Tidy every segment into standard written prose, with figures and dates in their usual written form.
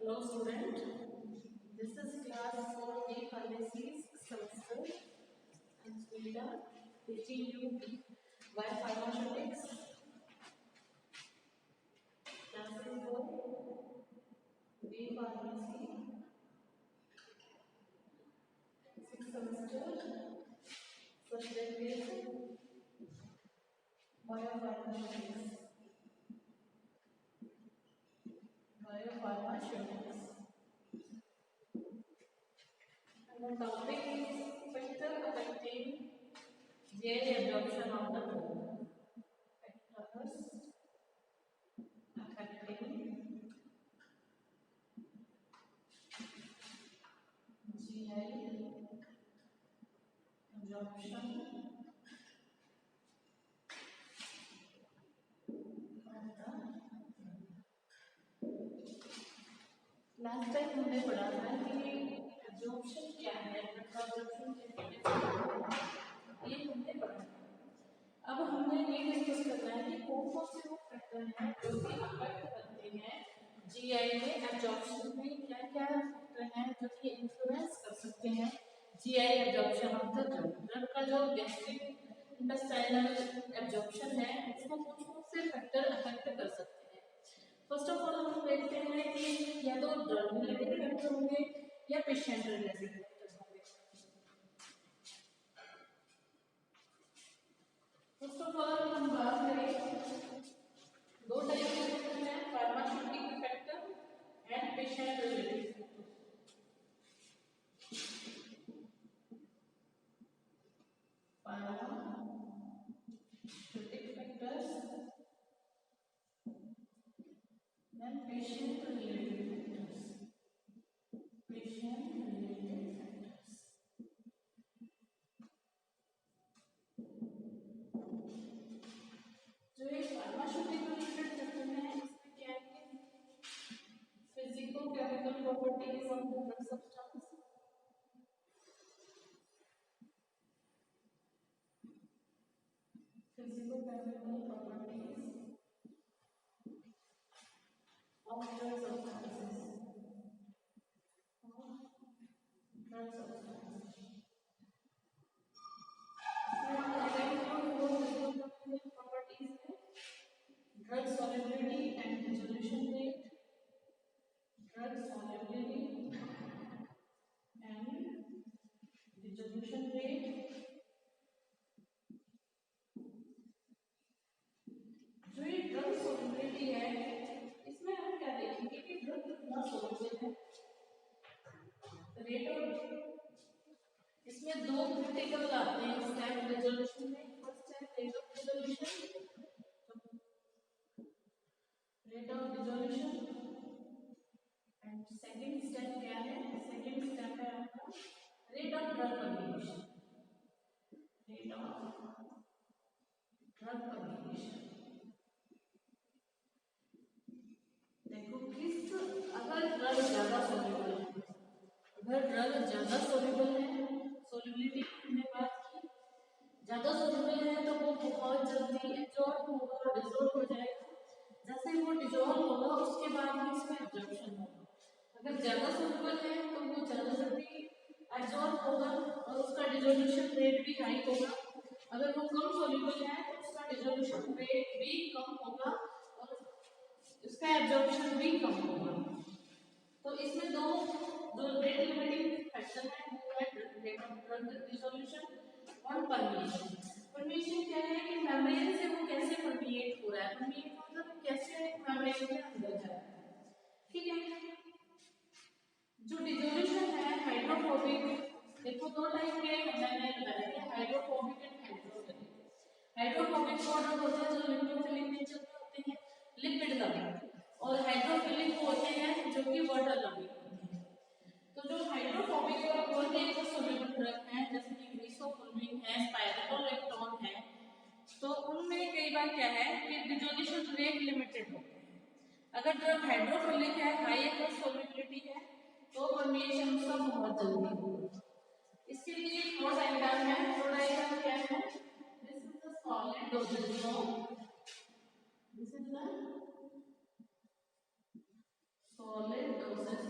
Hello student, this is class 4A pharmacy semester and we are teaching you biopharmaceutics. Class 4A pharmacy, 6th semester, subject is biopharmaceutics. Biopharmaceutics. And the topic is factor affecting GI absorption of the drug. Factors affecting GI absorption last time हमने पढ़ा था कि absorption क्या है, absorption ये हमने पढ़ा। अब हमने ये डिस्कस करना है कि कौन कौन से वो फैक्टर हैं जो कि अफेक्ट करते हैं जीआई में एब्जॉर्प्शन में, क्या क्या फैक्टर हैं जो कि इन्फ्लुएंस कर सकते हैं GI absorption of the drug का जो गैस्ट्रिक इंटेस्टाइनल एब्जॉर्प्शन है उसको कौन कौन से फैक्टर अफेक्ट कर सकते हैं। फर्स्ट ऑफ ऑल हम देखते हैं कि या तो ड्रग रिलेटेड फैक्टर होंगे या पेशेंट रिलेटेड फैक्टर्स होंगे। फर्स्ट ऑफ ऑल हम बात करें दो टाइप के फैक्टर हैं, pharmaceutical factor and patient related factor. Pharmaceutical factors then patient related factors. Patient related factors. जो ये फार्मास्यूटिकल रिलेटेड फैक्टर है इसमें क्या है, physico chemical properties of the drug substance, physico chemical properties of drug substances, drug substances. Properties है drug solubility and dissolution rate, drug solubility and dissolution rate। जो ये drug solubility है इसमें हम क्या देखेंगे कि ड्रग कितना soluble है, रेट ऑफ, इसमें दो क्रिटिकल आते हैं स्टेप डिसोल्यूशन में। फर्स्ट है rate of dissolution, rate of dissolution and second step क्या है, सेकंड स्टेप है आपका rate of drug conversion, rate of drug conversion. देखो किस, अगर ड्रग ज्यादा सॉल्युबल है, अगर ड्रग ज्यादा सॉल्युबल है, सॉल्युबिलिटी हमने बात की, ज्यादा सॉल्युबल है तो वो बहुत जल्दी एब्जॉर्ब होगा, डिसॉल्व हो जाएगा। जैसे वो डिसॉल्व होगा उसके बाद ही इसका एब्जॉर्प्शन होगा। अगर ज्यादा सॉल्युबल है तो वो ज्यादा जल्दी एब्जॉर्ब होगा और उसका डिसोल्यूशन रेट भी हाई होगा। अगर वो कम सॉल्युबल है तो उसका डिसोल्यूशन रेट भी कम होगा और उसका एब्जॉर्प्शन भी कम होगा। तो इसमें दो रेट लिमिटिंग फैक्टर है, वो है रेट ऑफ ड्रग डिसोल्यूशन और परमिएशन। परमिएशन क्या है कि मेम्ब्रेन से वो कैसे परमिएट हो रहा है, परमिएट मतलब कैसे मेम्ब्रेन के अंदर जा रहा है, ठीक है। जो डिसोल्यूशन है हाइड्रोफोबिक, देखो दो टाइप के मैंने बताया कि hydrophobic and hydrophilic. Hydrophobic product होते हैं जो लिपोफिलिक नेचर के होते हैं, लिपिड लविंग, और हाइड्रोफिलिक होते हैं जो कि वाटर लविंग होते हैं। तो जो हाइड्रोफोबिक और भी एक सॉल्युबल ड्रग है जैसे कि ग्लिसोफुलविन है, स्पाइरोलेक्टोन है, तो उनमें कई बार क्या है कि डिसोल्यूशन रेट लिमिटेड होते हैं। अगर ड्रग हाइड्रोफिलिक है, हाई एक्वस सॉल्युबिलिटी है, तो परमिएशन उसका बहुत जल्दी होगा। इसके लिए फ्लो डायग्राम है, फ्लो डायग्राम क्या है, this is the solid dosage of, this is the solid doses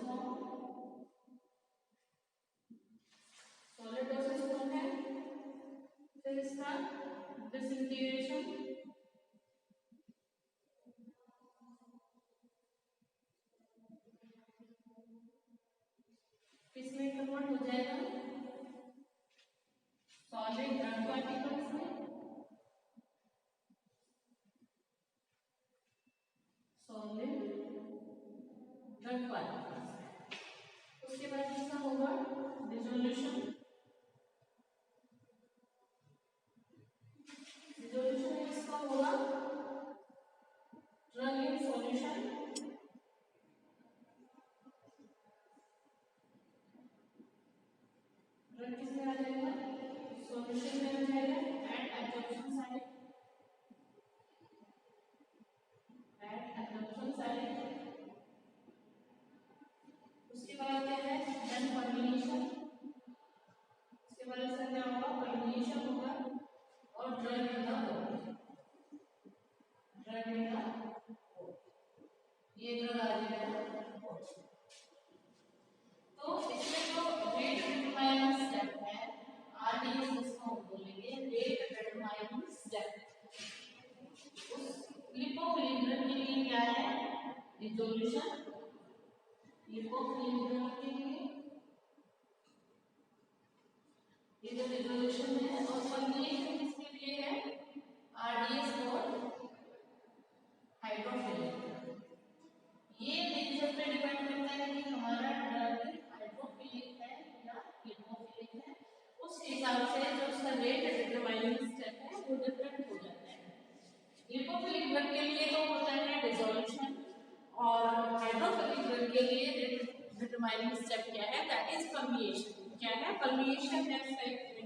उसके बाद इसका होगा डिसोल्यूशन। डिसोल्यूशन में इसका होगा ड्रग इन सॉल्यूशन। ड्रग किसमें आ जाएगा? सॉल्यूशन में आ जाएगा एट एब्जॉर्प्शन साइट। उसके बाद क्या है देन फॉर्मुलेशन। उसके बाद इसका क्या होगा? फॉर्मुलेशन होगा और drug in the body. Drug in the ये ड्रग आ जाएगा। तो इसमें जो रेट डिटरमाइनिंग स्टेप है आरडीएस इसको बोलेंगे रेट डिटरमाइनिंग स्टेप। उस लिपोफिलिक ड्रग के लिए क्या है? डिसोल्यूशन। लिपोफिलिक ड्रग के लिए ये जो डिसोल्यूशन है और फॉर्मुलेशन किसके लिए है? आरडीएस और हाइड्रोफिलिक। ये नेचर पे डिपेंड करता है कि हमारा ड्रग हाइड्रोफिलिक है या लिपोफिलिक है। उस हिसाब से जो उसका रेट डिटरमाइनिंग स्टेप है वो डिफरेंट हो जाता है। लिपोफिलिक ड्रग के लिए तो होता है डिसोल्यूशन और हाइड्रोफिलिक ड्रग के लिए रेट डिटरमाइनिंग स्टेप क्या है? That is permeation. क्या है? परमिएशन है नेक्स्ट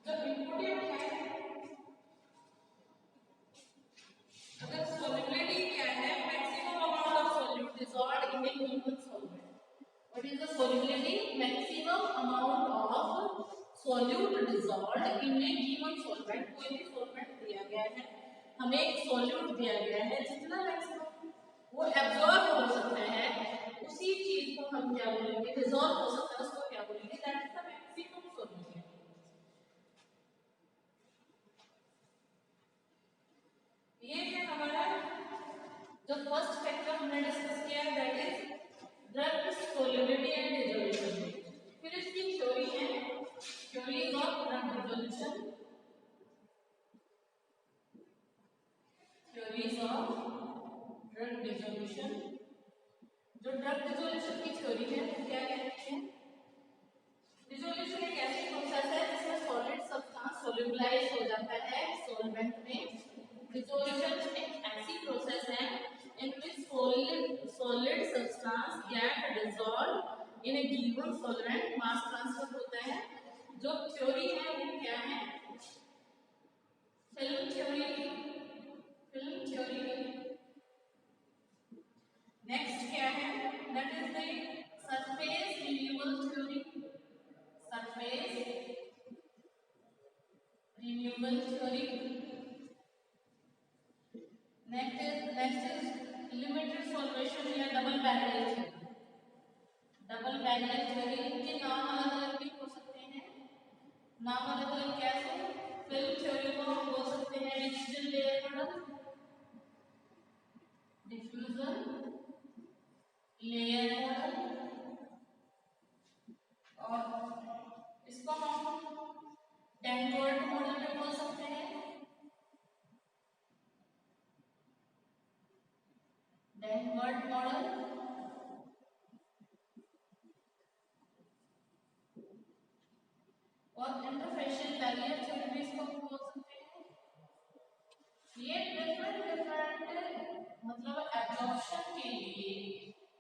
जो इंपोर्टेंट है। अगर solubility क्या है? maximum amount of solute dissolved in a given solvent. What is the solubility? Maximum amount of solute dissolved in a given solvent. कोई भी solvent दिया गया है, हमें एक solute दिया गया है, जितना maximum वो absorb हो सकता है उसी चीज को हम क्या बोलेंगे? dissolve हो सकता है उसको क्या बोलेंगे? That is the maximum solubility. ये है हमारा जो फर्स्ट फैक्टर हमने डिस्कस किया that is drug solubility and dissolution. फिर इसकी थ्योरी है theories of drug dissolution. Theories of drug dissolution. जो ड्रग डिसोल्यूशन की थ्योरी है वो क्या कहती है? डिसोल्यूशन एक ऐसी प्रोसेस है जिसमें सॉलिड सब्सटेंस सोल्यूबलाइज हो जाता है सॉल्वेंट में। डिसोल्यूशन एक ऐसी प्रोसेस है in which solid substance get dissolved in a given solvent mass transfer होता है। जो थ्योरी है वो क्या है? Film theory. Film theory. Next क्या है? That is the surface renewal theory. Surface renewal theory. Next is limited solvation या double barrier theory. Double barrier theory के नाम अलग अलग भी हो सकते हैं। नाम अलग अलग कैसे? फिल्म थ्योरी को हम बोल सकते हैं diffusion layer model. Diffusion layer model. और इसको हम टैंकर्ड मॉडल भी बोल सकते हैं। टैंकर्ड मॉडल। और इंटरफेशियल बैरियर थ्योरी भी इसको बोल सकते हैं। ये डिफरेंट मतलब एब्जॉर्प्शन के लिए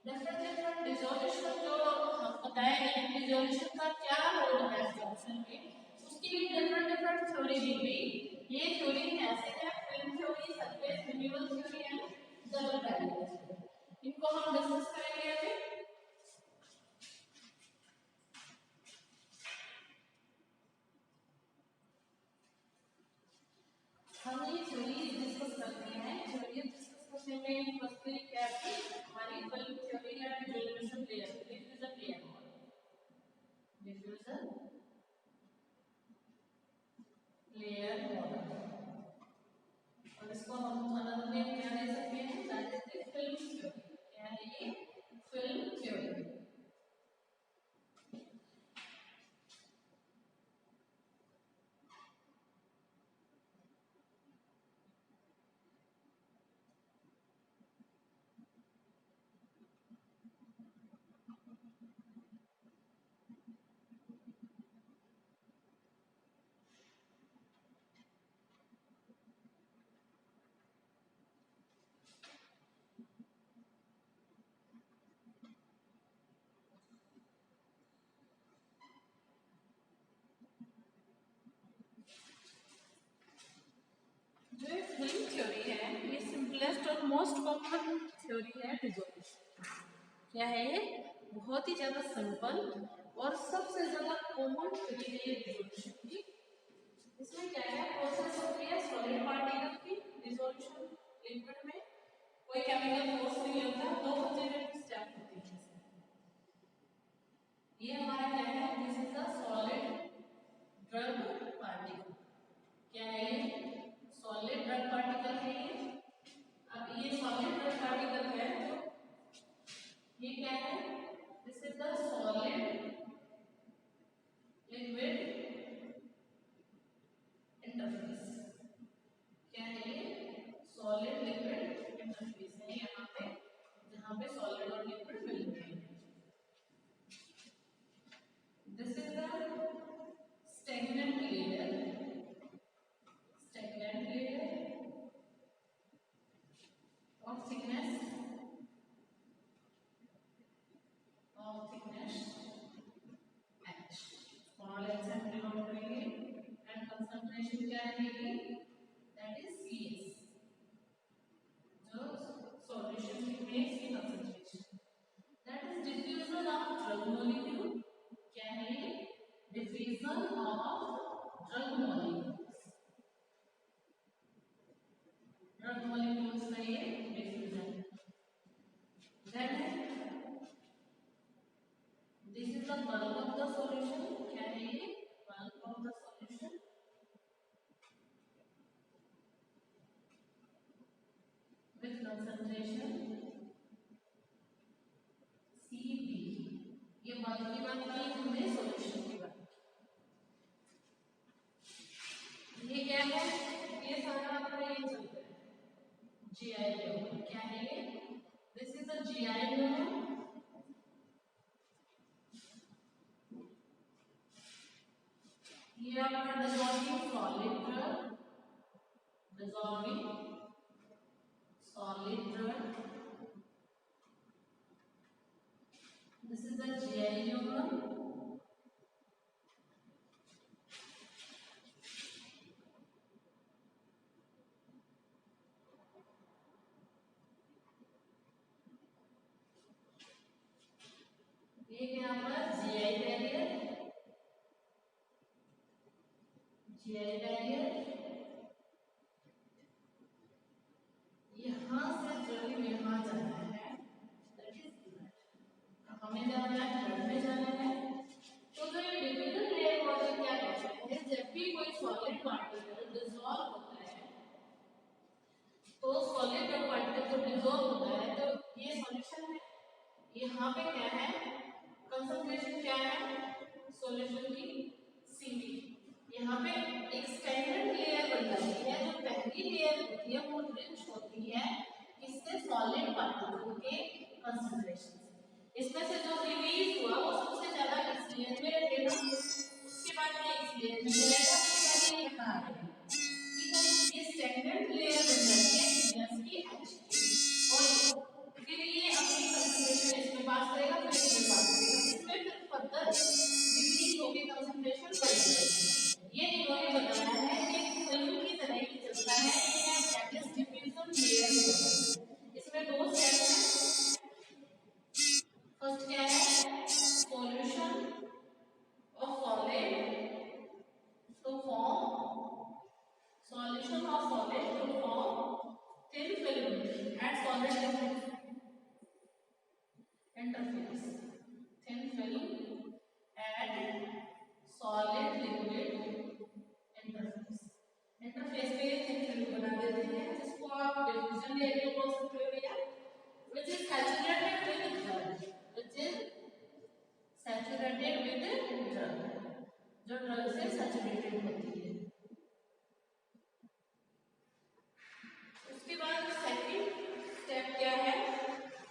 डिफरेंट डिसोल्यूशन जो हम बताएंगे डिसोल्यूशन का क्या रोल है एब्जॉर्प्शन में उसके लिए डिफरेंट थ्योरी दी गई। ये थ्योरी ऐसे है film theory, surface renewal theory and double barrier theory. इनको हम डिस्कस करेंगे अभी। हम ये थ्योरी डिस्कस करते हैं। थ्योरी डिस्कस करने में फर्स्ट थ्योरी क्या थी? हमारी फिल्म थ्योरी या dissolution layer diffusion layer model. Diffusion layer model. और इसको हम अनदर नेम क्या फिल्म थ्योरी है, ये सिंपलेस्ट और मोस्ट कॉमन थ्योरी है डिसोल्यूशन। क्या है ये? बहुत ही ज्यादा सिंपल और सबसे ज्यादा कॉमन थ्योरी है ये डिसोल्यूशन की। इसमें क्या है, प्रोसेस होती है सॉलिड पार्टिकल की डिसोल्यूशन लिक्विड में, कोई केमिकल फोर्स नहीं लगता, दो कंजर्वेटिव स्टेप होती है। ये हमारा क्या है, this is the solid drug particle. क्या है ये? सॉलिड ड्रग पार्टिकल है ये। अब ये सॉलिड ड्रग पार्टिकल है तो ये क्या है, this is the solid liquid interface. क्या है ये? सॉलिड लिक्विड इंटरफेस है यहाँ पे, जहाँ पे सॉलिड और लिक्विड मिलते हैं। This is the stagnant layer, stagnant layer of thickness H। Small h से डिनोट करेंगे एंड कंसंट्रेशन क्या रहेगी, दैट इज CS, जो सॉल्यूशन में की concentration, that is diffusion of drug molecule. क्या है ये? Diffusion of drug molecules, drug molecules का ये diffusion. Then this is the bulk of the solution। क्या है ये? bulk of the solution with concentration CB। ये bulk की बात की हमने, solution की बात की। ये क्या है? ये सारा आपका ये चलता है GI लेवल। क्या है ये? this is the GI level. ये आपका dissolving solid drug, dissolving solid drug, this is the GI level। ये क्या आपका GI बैरियर, GI बैरियर यहाँ से जब यहाँ जाना है, दैट इज ब्लड। हमें जाना है ब्लड में जाना है, तो जो ये डिफिकल्ट लेयर वाले क्या कहते हैं, जब भी कोई सॉलिड पार्टिकल डिसॉल्व होता है, तो सॉलिड पार्टिकल जब डिसॉल्व होता है तो ये सॉल्यूशन है, यहाँ पे क्या है, कंसंट्रेशन क्या है सॉल्यूशन की CV। यहाँ पे एक स्टैंडर्ड लेयर बन जाती है, जो पहली लेयर होती है वो रिच होती है इससे सॉलिड पार्टिकल के कंसंट्रेशन से। इसमें से जो रिलीज हुआ वो सबसे ज्यादा इस लेयर में रहेगा, उसके बाद ये इस लेयर में रहेगा, उसके बाद ये यहाँ आएगा। ठीक है, ये स्टैंडर्ड लेयर बन जाती है गैस की H की, और फिर ये अपनी कंसंट्रेशन इसमें पास करेगा, फिर इसमें पास करेगा, इसमें फिर फर्दर डिक्रीज होकर कंसंट्रेशन बढ़ जाएगी। ये इन्होंने बताया है कि फिल्म की तरह ही चलता है, ये that is diffusion layer model. इसमें दो स्टेप हैं। फर्स्ट क्या है, solution of solid to form, solution of solid to form thin film at solid liquid interface, thin film at solid liquid interface। Interface पे थिन फिल्म बना देते हैं, जिसको आप डिफ्यूजन लेयर बोल सकते हो भैया, which is saturated with drug, which is saturated with drug, जो ड्रग से सैचुरेटेड होती है। उसके बाद सेकंड स्टेप क्या है,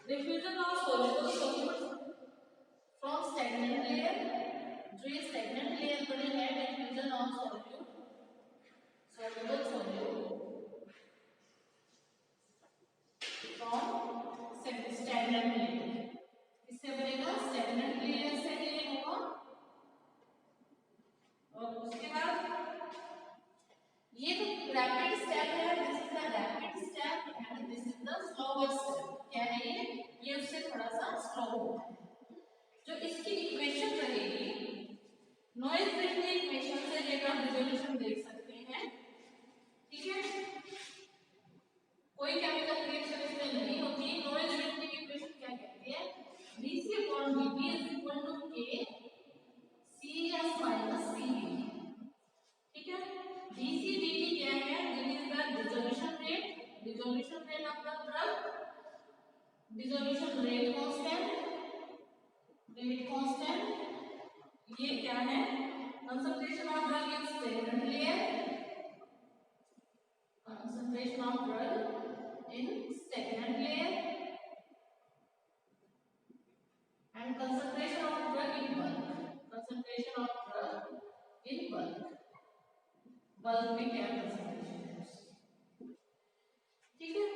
diffusion of soluble solute from stagnant layer, जो ये स्टैग्नेंट लेयर बनी है, diffusion of solute soluble solute from stagnant layer, इससे बनेगा स्टैग्नेंट लेयर से ये होगा। और उसके बाद ये तो रैपिड स्टेप है, this is the Noyes Whitney equation से लेकर रिजोल्यूशन देख सकते हैं, ठीक है। कोई केमिकल रिएक्शन इसमें नहीं होती। नॉइज रिटनी इक्वेशन क्या कहती है, dC/dt is equal to K CS minus CV, ठीक है। dC/dt क्या है, that is the dissolution rate of the drug, dissolution rate constant, ये क्या है, concentration of drug in stagnant layer, concentration of drug in stagnant layer and concentration of drug in bulk, bulk में क्या concentration है, ठीक है।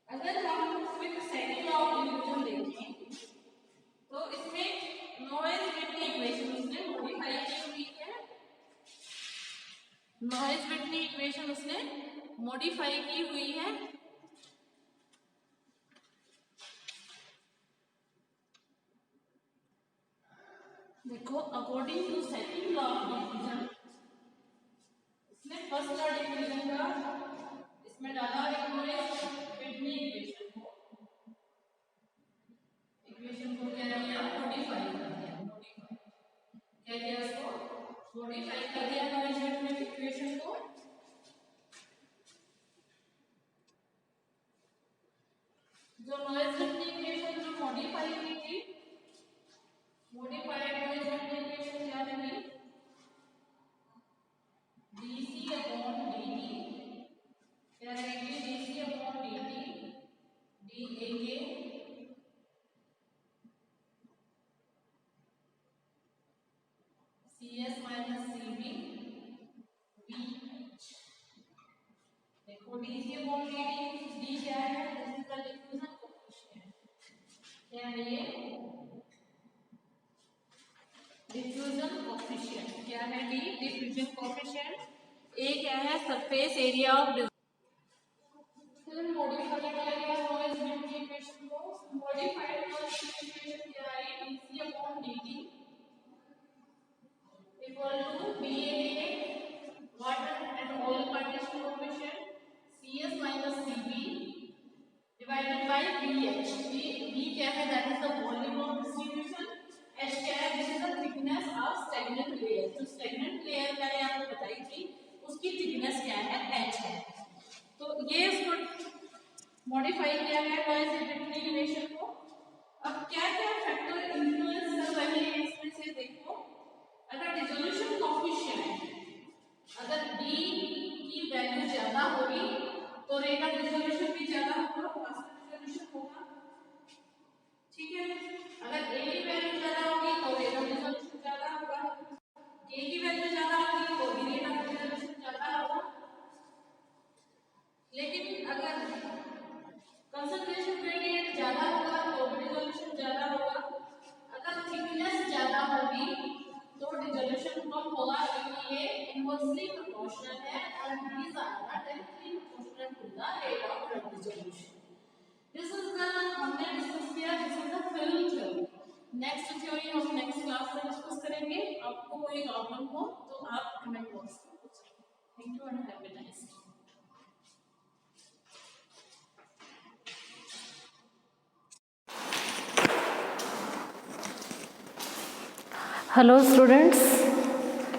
अगर हम फिर सेकंड लॉ ऑफ डिफ्यूजन देखें तो इसमें नॉइज रिटनी इक्वेशन उसने मॉडिफाई की हुई है, नॉइज रिटनी इक्वेशन उसने मॉडिफाई की हुई है। देखो according to second law of diffusion, इसने फर्स्ट लॉ डिफ्यूजन का इसमें डाला नॉइज रिटनी इक्वेशन को क्या किया, मॉडिफाई कर दिया, क्या किया, उसको मॉडिफाई कर दिया नॉइज रिटनी इक्वेशन को। जो नॉइज रिटनी इक्वेशन जो मॉडिफाई की थी, मॉडिफाइड नॉइज रिटनी इक्वेशन क्या थी, dC/dt क्या रहेगी, dC/dt dAK CS minus CV VH। देखो dC/dt d क्या है, this is the diffusion coefficient, क्या है ये, डिफ्यूजन कोएफिशिएंट, क्या है डी, डिफ्यूजन कोएफिशिएंट, ए क्या है, सरफेस एरिया ऑफ, फिर मॉडिफाई किया गया नॉइज रिटनी इक्वेशन को, मॉडिफाइड नॉइज रिटनी इक्वेशन क्या आई, dC/dt equal to BAK water and oil partition coefficient CS minus CB divided by BH। B क्या है, that is the volume of distribution, H क्या है, this is the thickness of stagnant layer, जो stagnant layer मैंने आपको बताई थी उसकी thickness क्या है, H है। तो ये उसको मॉडिफाई किया गया नॉइज रिटनी इक्वेशन को। अब क्या क्या फैक्टर इन्फ्लुएंस कर रहे हैं इसमें से देखो, अगर डिसोल्यूशन कोएफिशिएंट अगर D की वैल्यू ज्यादा होगी तो रेट ऑफ डिसोल्यूशन भी ज्यादा होगा, फास्टर डिसोल्यूशन होगा, ठीक है। अगर A की वैल्यू ज्यादा होगी तो रेट ऑफ डिसोल्यूशन ज्यादा होगा, K की वैल्यू ज्यादा होगी तो भी रेट ऑफ डिसोल्यूशन ज्यादा होगा। लेकिन अगर कंसंट्रेशन ग्रेडियंट ज्यादा होगा तो डिसोल्यूशन ज्यादा होगा, अगर थिकनेस ज्यादा होगी तो डिसोल्यूशन कम होगा, क्योंकि ये इनवर्सली प्रोपोर्शनल है और these are directly proportional to the rate of drug dissolution। This is the हमने डिस्कस किया, this is the film theory. Next theory हम नेक्स्ट क्लास में डिस्कस करेंगे। आपको कोई प्रॉब्लम हो तो आप कमेंट बॉक्स में पूछ सकते हैं। Thank you and have a nice day. Hello students,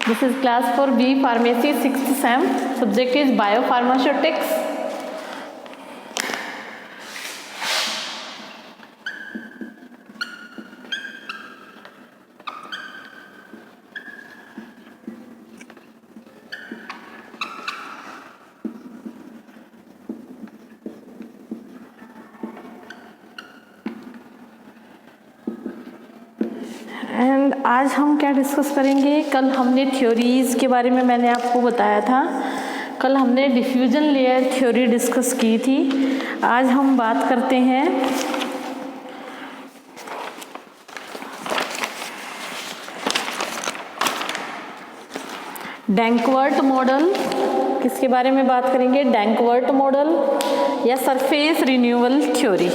this is class for B Pharmacy 6th Sem. Subject is Biopharmaceutics. And आज हम क्या डिस्कस करेंगे, कल हमने थ्योरीज़ के बारे में मैंने आपको बताया था, कल हमने डिफ्यूजन लेयर थ्योरी डिस्कस की थी। आज हम बात करते हैं डैंकवर्ट मॉडल। किसके बारे में बात करेंगे, डैंकवर्ट मॉडल या surface renewal theory.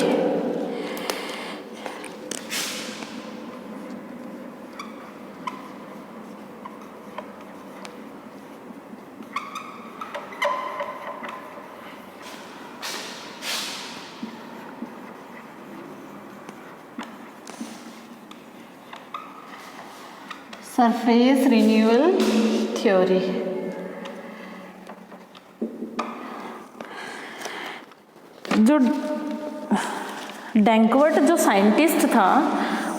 Surface renewal theory. जो डैंकवर्ट जो साइंटिस्ट था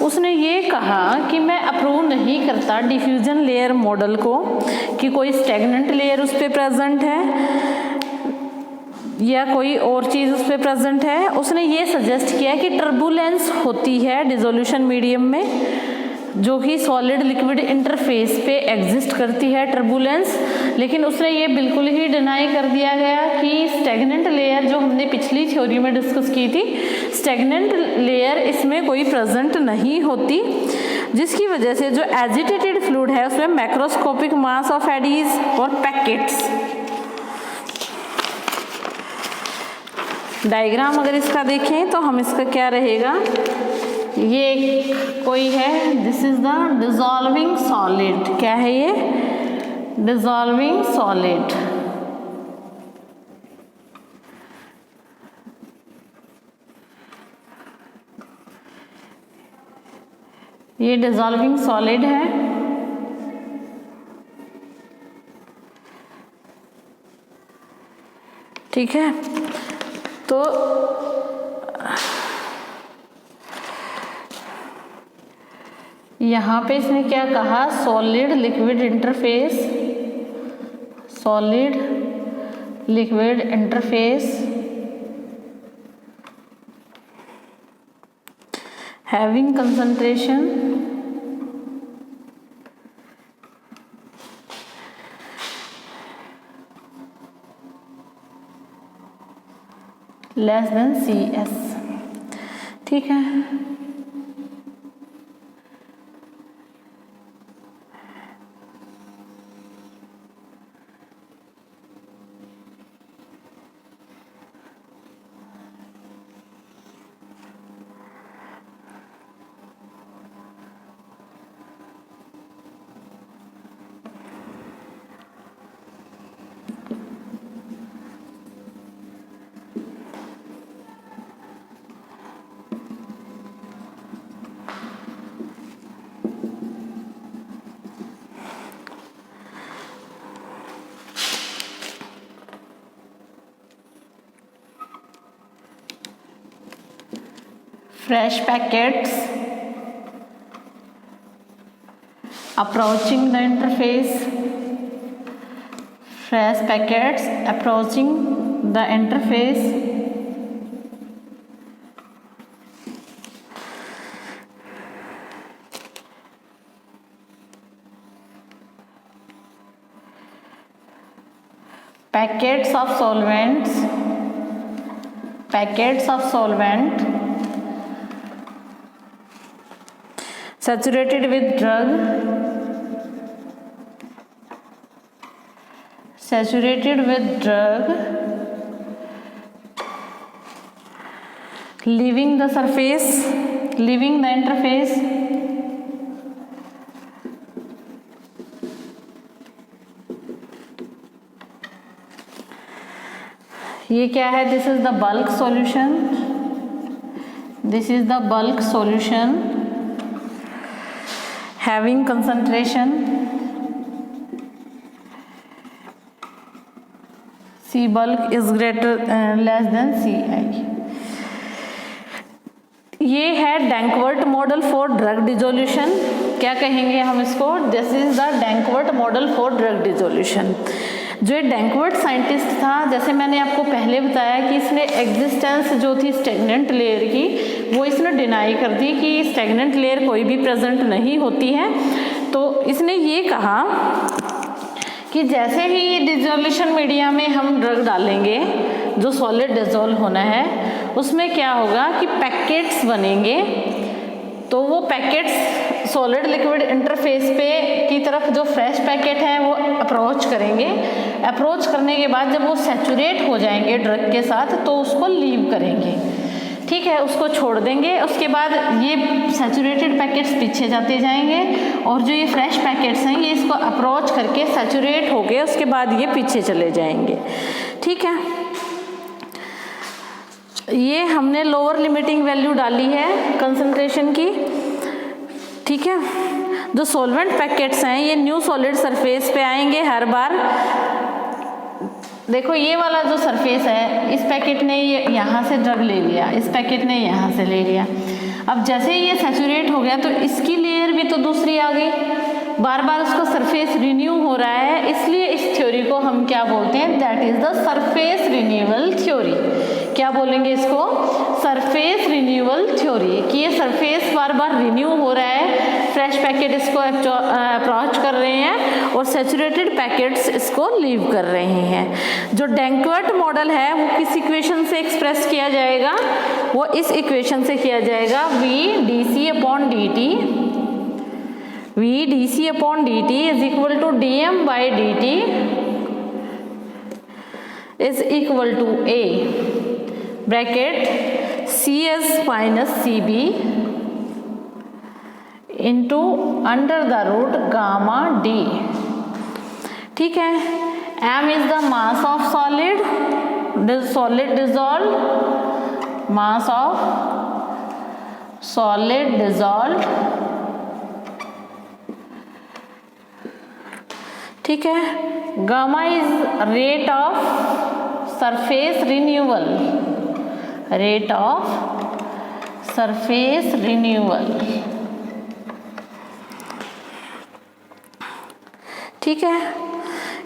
उसने ये कहा कि मैं अप्रूव नहीं करता डिफ्यूजन लेयर मॉडल को कि कोई स्टेगनेंट लेयर उस पर प्रेजेंट है या कोई और चीज़ उस पर प्रेजेंट है। उसने ये सजेस्ट किया कि टर्बुलेंस होती है डिसोल्यूशन मीडियम में, जो कि सॉलिड लिक्विड इंटरफेस पे एग्जिस्ट करती है टर्बुलेंस। लेकिन उसने ये बिल्कुल ही डिनाई कर दिया गया कि स्टेगनेंट लेयर, जो हमने पिछली थ्योरी में डिस्कस की थी, स्टेगनेंट लेयर इसमें कोई प्रेजेंट नहीं होती, जिसकी वजह से जो एजिटेटेड फ्लूइड है उसमें मैक्रोस्कोपिक मास ऑफ एडीज और पैकेट्स। डायग्राम अगर इसका देखें तो हम इसका क्या रहेगा, ये कोई है, this is the dissolving solid. क्या है ये? Dissolving solid. ये डिसॉल्विंग सॉलिड है। ठीक है, तो यहाँ पे इसने क्या कहा, solid liquid interface, solid liquid interface having concentration less than CS। ठीक है, fresh packets approaching the interface, fresh packets approaching the interface, packets of solvent saturated with drug, leaving the interface, ये क्या है, this is the bulk solution having concentration C bulk is less than CI। ये है Danckwerts model for drug dissolution. क्या कहेंगे हम इसको, this is the Danckwerts model for drug dissolution. जो एक डैंकवर्ट साइंटिस्ट था, जैसे मैंने आपको पहले बताया कि इसने एग्जिस्टेंस जो थी स्टेगनेंट लेयर की, वो इसने डिनाई कर दी कि स्टेगनेंट लेयर कोई भी प्रेजेंट नहीं होती है। तो इसने ये कहा कि जैसे ही डिसोल्यूशन मीडिया में हम ड्रग डालेंगे, जो सॉलिड डिसॉल्व होना है, उसमें क्या होगा कि पैकेट्स बनेंगे। तो वो पैकेट्स सॉलिड लिक्विड इंटरफेस पे की तरफ जो फ्रेश पैकेट हैं वो अप्रोच करेंगे। अप्रोच करने के बाद जब वो सैचुरेट हो जाएंगे ड्रग के साथ, तो उसको लीव करेंगे। ठीक है, उसको छोड़ देंगे। उसके बाद ये सैचुरेटेड पैकेट्स पीछे जाते जाएंगे और जो ये फ्रेश पैकेट्स हैं ये इसको अप्रोच करके सैचुरेट हो गए, उसके बाद ये पीछे चले जाएंगे। ठीक है, ये हमने लोअर लिमिटिंग वैल्यू डाली है कंसंट्रेशन की। ठीक है, जो सॉल्वेंट पैकेट्स हैं ये न्यू सॉलिड सरफेस पे आएंगे हर बार। देखो ये वाला जो सरफेस है, इस पैकेट ने ये यहाँ से ड्रग ले लिया, इस पैकेट ने यहाँ से ले लिया। अब जैसे ही ये सैचुरेट हो गया तो इसकी लेयर भी तो दूसरी आ गई, बार बार उसका सरफेस रिन्यू हो रहा है, इसलिए इस थ्योरी को हम क्या बोलते हैं, that is the surface renewal theory. क्या बोलेंगे इसको, सरफेस रिन्यूअल थ्योरी, कि ये सरफेस बार बार रिन्यू हो रहा है, फ्रेश पैकेट इसको अप्रोच कर रहे हैं और सैचुरेटेड पैकेट्स इसको लीव कर रहे हैं। जो डैंकवर्ट मॉडल है वो किस इक्वेशन से एक्सप्रेस किया जाएगा, वो इस इक्वेशन से किया जाएगा, v dc upon dt, v dc upon dt is equal to dm by dt is equal to a bracket cs minus cb into under the root gamma d। ठीक है, m is the mass of solid, solid dissolve, mass of solid dissolve. ठीक है, gamma is rate of surface renewal, rate of surface renewal. ठीक है,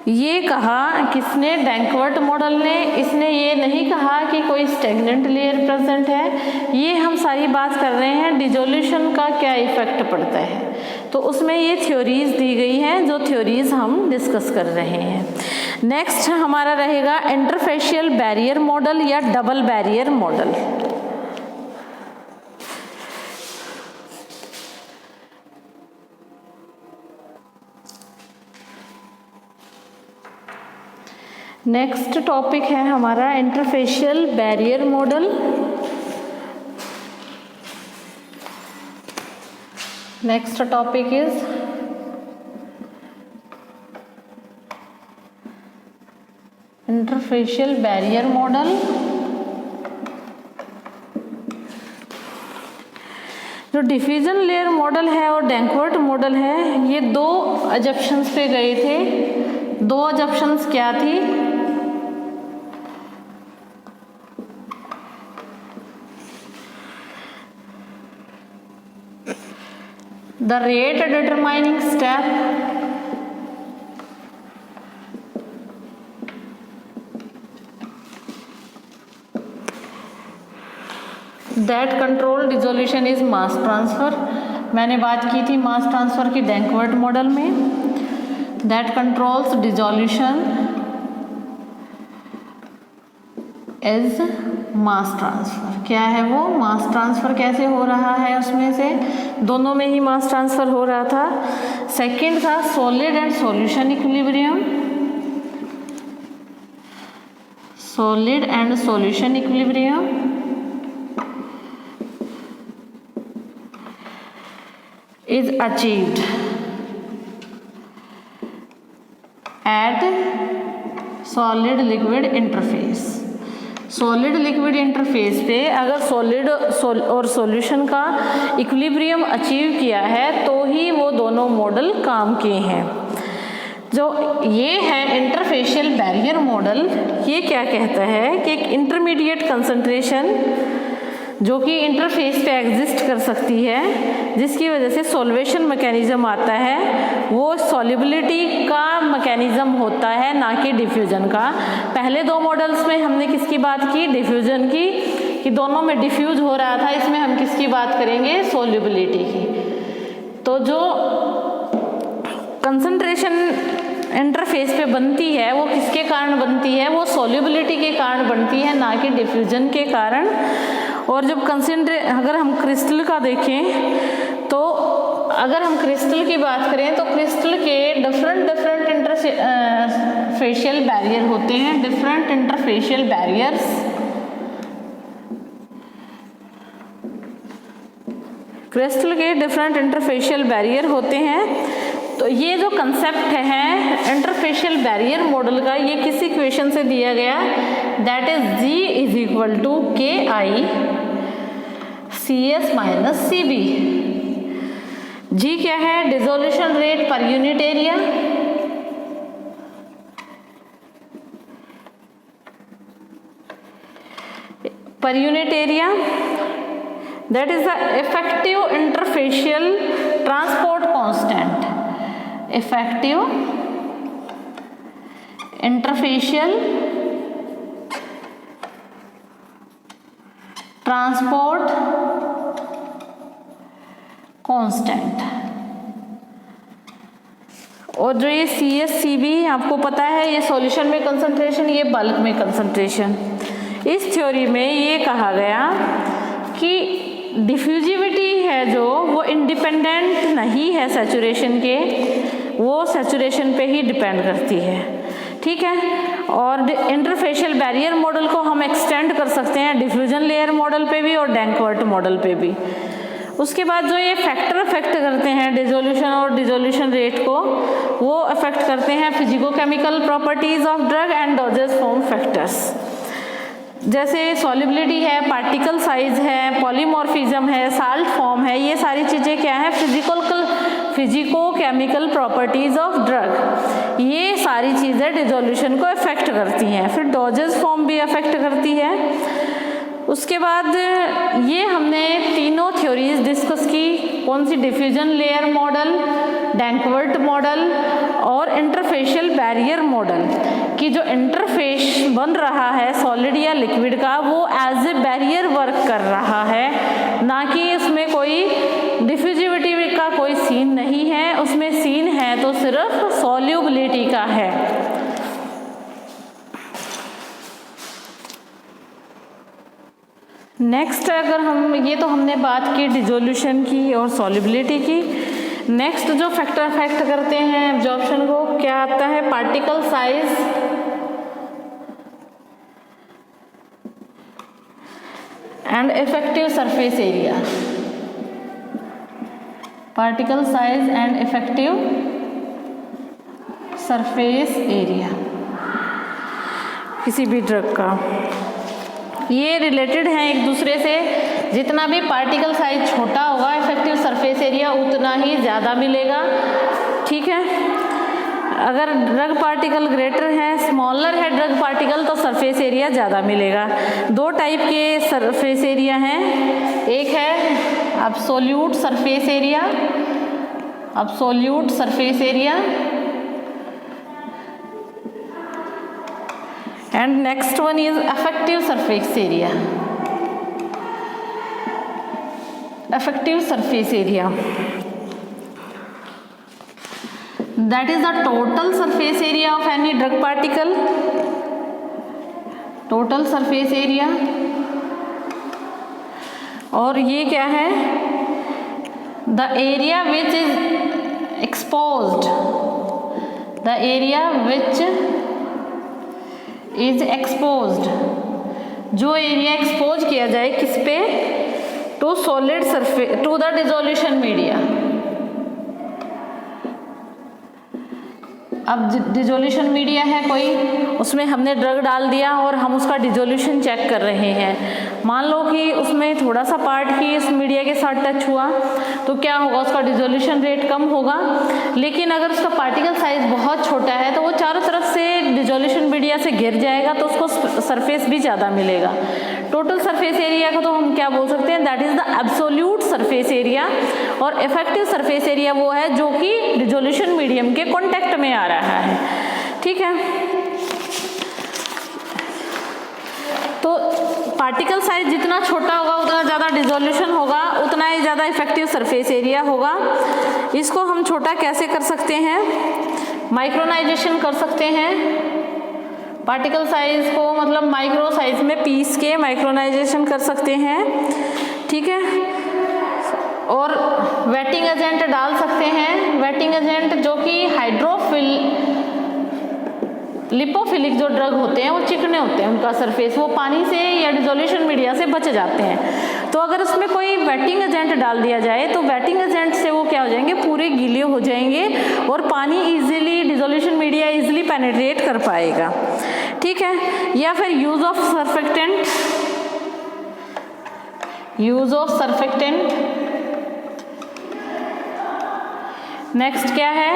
ये कहा किसने, डैंकवर्ट model ने। इसने ये नहीं कहा कि कोई स्टेगनेंट लेयर प्रेजेंट है, ये हम सारी बात कर रहे हैं डिसोल्यूशन का क्या इफेक्ट पड़ता है, तो उसमें ये थ्योरीज दी गई हैं, जो थ्योरीज हम डिस्कस कर रहे हैं। नेक्स्ट हमारा रहेगा इंटरफेशियल बैरियर मॉडल या double barrier model. Next topic है हमारा interfacial barrier model. Next topic is interfacial barrier model. जो डिफ्यूजन लेयर मॉडल है और डैंकवर्ट मॉडल है, ये दो अजम्पशंस पे गए थे। दो अजम्पशंस क्या थी, the rate determining step, that control dissolution is mass transfer। मैंने बात की थी मास ट्रांसफर की डैंकवर्ट मॉडल में। that controls dissolution is mass transfer. क्या है वो, मास ट्रांसफर कैसे हो रहा है, उसमें से दोनों में ही मास ट्रांसफर हो रहा था। सेकंड था solid and solution equilibrium, solid and solution equilibrium is achieved at solid liquid interface. Solid liquid interface पे अगर सॉलिड और सॉल्यूशन का इक्विलिब्रियम अचीव किया है तो ही वो दोनों मॉडल काम किए हैं। जो ये है इंटरफेशियल बैरियर मॉडल, ये क्या कहता है कि एक इंटरमीडिएट कंसंट्रेशन जो कि इंटरफेस पे एग्जिस्ट कर सकती है, जिसकी वजह से सॉल्वेशन मैकेनिज्म आता है, वो सॉल्युबिलिटी का मैकेनिज्म होता है, ना कि डिफ्यूजन का। पहले दो मॉडल्स में हमने किसकी बात की, डिफ्यूजन की, कि दोनों में डिफ्यूज हो रहा था। इसमें हम किसकी बात करेंगे, सॉल्युबिलिटी की। तो जो कंसंट्रेशन इंटरफेस पे बनती है वो किसके कारण बनती है, वो सॉल्युबिलिटी के कारण बनती है, ना कि डिफ्यूजन के कारण। और जब अगर हम क्रिस्टल का देखें तो अगर हम क्रिस्टल की बात करें तो क्रिस्टल के डिफरेंट इंटरफेशियल बैरियर होते हैं, डिफरेंट इंटरफेशियल बैरियर्स। क्रिस्टल के डिफरेंट इंटरफेशियल बैरियर होते हैं। तो ये जो कंसेप्ट है इंटरफेशियल बैरियर मॉडल का, ये किस इक्वेशन से दिया गया, that is G is equal to KI CS minus CB, G क्या है? Dissolution rate per unit area. Per unit area, that is the effective interfacial transport constant. Effective interfacial transport constant। और जो ये CSCB आपको पता है, ये solution में कंसंट्रेशन, ये बल्क में कंसंट्रेशन। इस थ्योरी में ये कहा गया कि डिफ्यूजिविटी है जो वो इंडिपेंडेंट नहीं है सैचुरेशन के, वो सैचुरेशन पे ही डिपेंड करती है, ठीक है। और इंटरफेशियल बैरियर मॉडल को हम एक्सटेंड कर सकते हैं डिफ्यूजन लेयर मॉडल पे भी और डैंकवर्ट मॉडल पे भी। उसके बाद जो ये फैक्टर अफेक्ट करते हैं डिसोल्यूशन और डिसोल्यूशन रेट को, वो अफेक्ट करते हैं physico-chemical properties of drug and doses form factors, जैसे सॉल्युबिलिटी है, पार्टिकल साइज है, पॉलीमॉर्फिज्म है, साल्ट फॉर्म है। ये सारी चीज़ें क्या है? Physico-chemical properties of drug. ये सारी चीज़ें डिसोल्यूशन को अफेक्ट करती हैं। फिर डोजेस फॉर्म भी अफेक्ट करती है। उसके बाद ये हमने तीनों थ्योरीज डिस्कस की, कौन सी? डिफ्यूजन लेयर मॉडल, डैंकवर्ट मॉडल और इंटरफेशियल बैरियर मॉडल कि जो इंटरफेस बन रहा है सॉलिड या लिक्विड का, वो एज ए बैरियर वर्क कर रहा है, ना कि उसमें कोई डिफ्यूजिविटी का कोई सीन नहीं है। उसमें सीन है तो सिर्फ सॉल्युबिलिटी का है। नेक्स्ट अगर हम, ये तो हमने बात की डिसोल्यूशन की और सॉल्युबिलिटी की। नेक्स्ट जो फैक्टर अफेक्ट करते हैं एब्जॉर्प्शन को, क्या आता है? Particle size and effective surface area. Particle size and effective surface area किसी भी ड्रग का, ये रिलेटेड हैं एक दूसरे से। जितना भी पार्टिकल साइज छोटा होगा, इफेक्टिव सरफेस एरिया उतना ही ज़्यादा मिलेगा, ठीक है। अगर ड्रग पार्टिकल ग्रेटर है, स्मॉलर है ड्रग पार्टिकल, तो सरफेस एरिया ज़्यादा मिलेगा। दो टाइप के सरफेस एरिया हैं, एक है absolute surface area, absolute surface area, and next one is effective surface area. Effective surface area, that is the total surface area of any drug particle, total surface area। और ये क्या है? the area which is exposed, the area which is exposed, जो area expose किया जाए किस पे? To solid surface, to the dissolution media. अब डिसोल्यूशन मीडिया है कोई, उसमें हमने ड्रग डाल दिया और हम उसका डिसोल्यूशन चेक कर रहे हैं। मान लो कि उसमें थोड़ा सा पार्ट ही इस मीडिया के साथ टच हुआ, तो क्या होगा? उसका डिसोल्यूशन रेट कम होगा। लेकिन अगर उसका पार्टिकल साइज बहुत छोटा है तो वो चारों तरफ से डिसोल्यूशन मीडिया से घिर जाएगा, तो उसको सरफेस भी ज़्यादा मिलेगा। टोटल सरफेस एरिया को तो हम क्या बोल सकते हैं? That is the absolute surface area. और इफेक्टिव सरफेस एरिया वो है जो कि डिसोल्यूशन मीडियम के कॉन्टेक्ट में आ रहा है, ठीक है। तो पार्टिकल साइज जितना छोटा होगा उतना ज़्यादा डिसोल्यूशन होगा, उतना ही ज़्यादा इफेक्टिव सरफेस एरिया होगा। इसको हम छोटा कैसे कर सकते हैं? माइक्रोनाइजेशन कर सकते हैं। पार्टिकल साइज को मतलब माइक्रो साइज में पीस के माइक्रोनाइजेशन कर सकते हैं, ठीक है। और वेटिंग एजेंट डाल सकते हैं, वेटिंग एजेंट जो कि लिपोफिलिक जो ड्रग होते हैं वो चिकने होते हैं, उनका सरफेस वो पानी से या डिसोल्यूशन मीडिया से बच जाते हैं। तो अगर उसमें कोई वेटिंग एजेंट डाल दिया जाए तो वेटिंग एजेंट से वो क्या हो जाएंगे? पूरे गीले हो जाएंगे और पानी easily, dissolution media easily penetrate कर पाएगा, ठीक है। या फिर use of surfactant, use of surfactant next क्या है,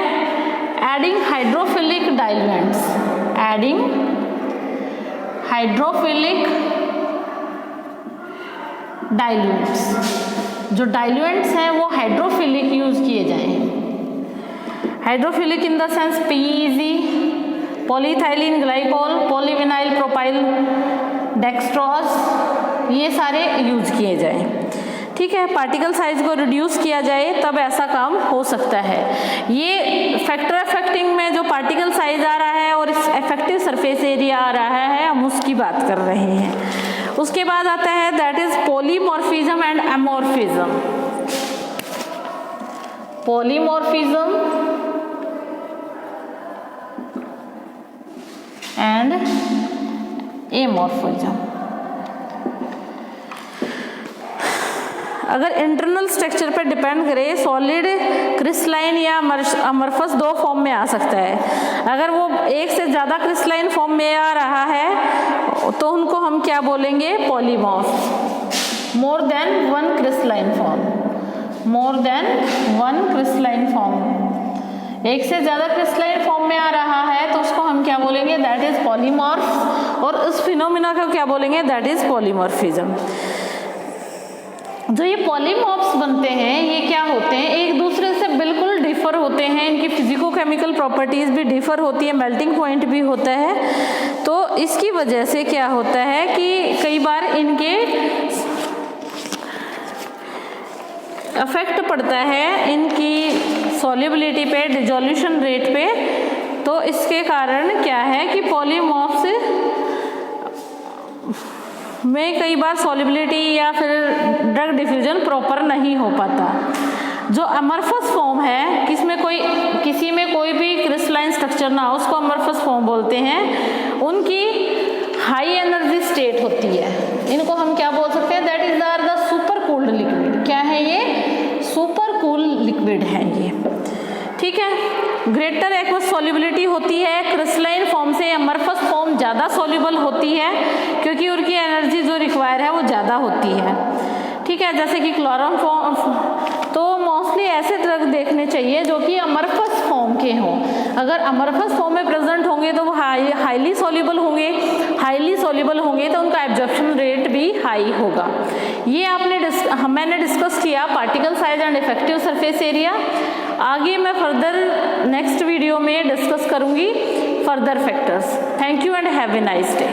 adding hydrophilic diluents, adding hydrophilic diluents, जो डाइल्यूएंट्स हैं वो हाइड्रोफिलिक यूज किए जाएं। Hydrophilic in the sense PEG, polyethylene glycol, polyvinyl propyl dextrose, ये सारे यूज किए जाएं। ठीक है, पार्टिकल साइज को रिड्यूस किया जाए तब ऐसा काम हो सकता है। ये फैक्टर अफेक्टिंग में जो पार्टिकल साइज आ रहा है और इफेक्टिव सरफेस एरिया आ रहा है, हम उसकी बात कर रहे हैं। उसके बाद आता है that is polymorphism and amorphism. Polymorphism and amorphism. अगर इंटरनल स्ट्रक्चर पर डिपेंड करे, सॉलिड, क्रिस्टलाइन या अमरफस दो फॉर्म में आ सकता है। अगर वो एक से ज़्यादा क्रिस्टलाइन फॉर्म में आ रहा है तो उनको हम क्या बोलेंगे, polymorph. More than one crystalline form, more than one crystalline form, एक से ज़्यादा क्रिस्टलाइन फॉर्म में आ रहा है तो उसको हम क्या बोलेंगे, दैट इज पॉलीमॉर्फ। और उस फिनोमिना को क्या बोलेंगे, दैट इज पॉलीमॉर्फिज्म। जो ये पॉलीमॉर्फ्स बनते हैं ये क्या होते हैं, एक दूसरे से बिल्कुल डिफर होते हैं, इनकी फिजिको केमिकल प्रॉपर्टीज भी डिफर होती है, मेल्टिंग पॉइंट भी होता है। तो इसकी वजह से क्या होता है कि कई बार इनके इफेक्ट पड़ता है इनकी सॉल्युबिलिटी पे, डिसोल्यूशन रेट पे। तो इसके कारण क्या है कि पॉलीमॉर्फ्स में कई बार सॉल्युबिलिटी या फिर ड्रग डिफ्यूजन प्रॉपर नहीं हो पाता। जो अमरफस फॉर्म है, किसी में कोई भी क्रिस्टलाइन स्ट्रक्चर ना हो, उसको अमरफस फॉर्म बोलते हैं। उनकी हाई एनर्जी स्टेट होती है, इनको हम क्या बोल सकते हैं, that is the super cooled liquid. क्या है ये, सुपर कूल लिक्विड है ये। ठीक है, ग्रेटर एक्वस सॉल्युबिलिटी होती है, क्रिस्टलाइन फॉर्म से अमरफस फॉर्म ज़्यादा सॉल्युबल होती है क्योंकि उनकी एनर्जी जो रिक्वायर है वो ज़्यादा होती है। ठीक है, जैसे कि क्लोरम फॉर्म, तो मोस्टली ऐसे ड्रग देखने चाहिए जो कि अमरफस फॉर्म के हों। अगर अमरफस फॉर्म में प्रेजेंट होंगे तो वो हाईली सॉल्युबल होंगे, हाईली सॉल्युबल होंगे तो उनका एब्जॉर्प्शन रेट भी हाई होगा। ये मैंने डिस्कस किया particle size and effective surface area. आगे मैं फर्दर नेक्स्ट वीडियो में डिस्कस करूंगी further factors. Thank you and have a nice day.